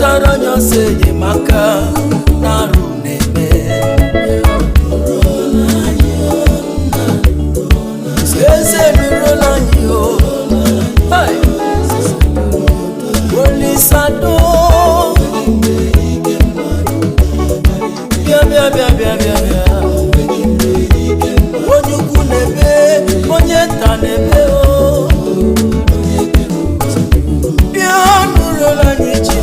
batara nyose enyemaka n'arụ na-eme eze nụrụla anyị o Olisado bịa bịa bịa bịa bịa onye ukwu na-ebe onye nta na-ebe o bịa nụrụla anyị ji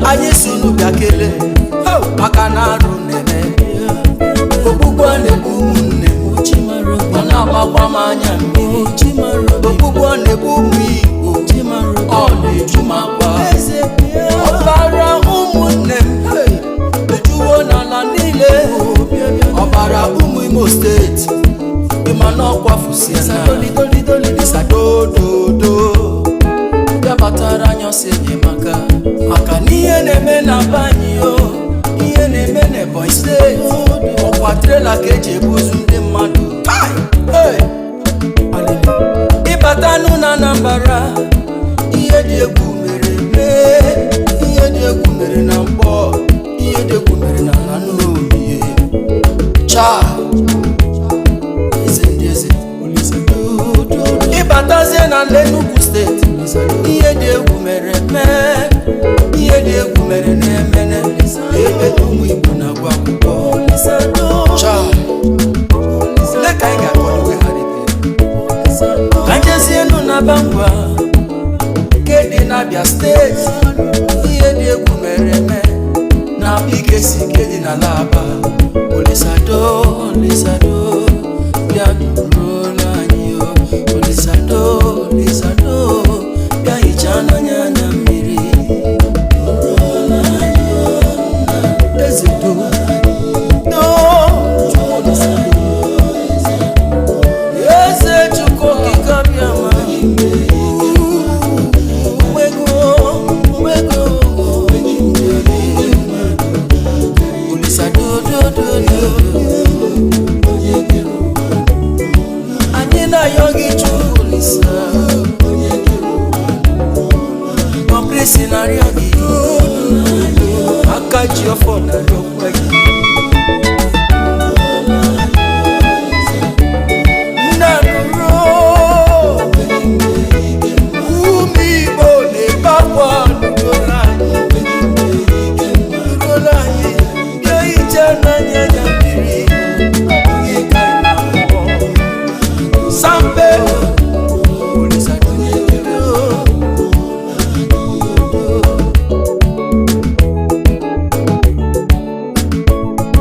anyị sunu bịa kele maka na arụ nene ogbugbo na-egbu ụmụnne ọ na-agbakwa m anya mmiri ogbugbo na-egbu ụmụ Igbo ọ na-eju m akwa ọbara ụmụnne m ejuwo n'ala niile ọbara ụmụ Imo steeti ịma na ọkwafusiana Olisadododo bịa batara anyọsi enyemaka maka n'ihe na-eme na banyi o ihe na-eme na Ebonyi steeti ọkwa trela ka eji ebuzu ndị mmadụ ịbata n'ụlọ Anambra ihe dị egwu mere mee ihe dị egwu mere na Mkpọ ihe dị egwu mere na Ananuohie eze ndị eze ịbatazie na Enugu steeti ihe dị egwu mere mee ihe dị egwu mere na-emene ebe ụmụ Igbo na-agụ akwụkwọ le ka anyị ga-akọdowe ha ka njezie nụ na Bangwa nke dị na Abia steeti ihe dị egwu mere eme na Ikesi nke dị na Alaba Olisado bịa nụrụla anyị o Olisado bịa hichaa n'anya anya mmiri eze do eze Chukwu okike bịa ma Olisado anyị na-ayọ gị Chukwu Olisa Kompresi na-arịọ gị aka ji ọfọ na-arịọkwa gị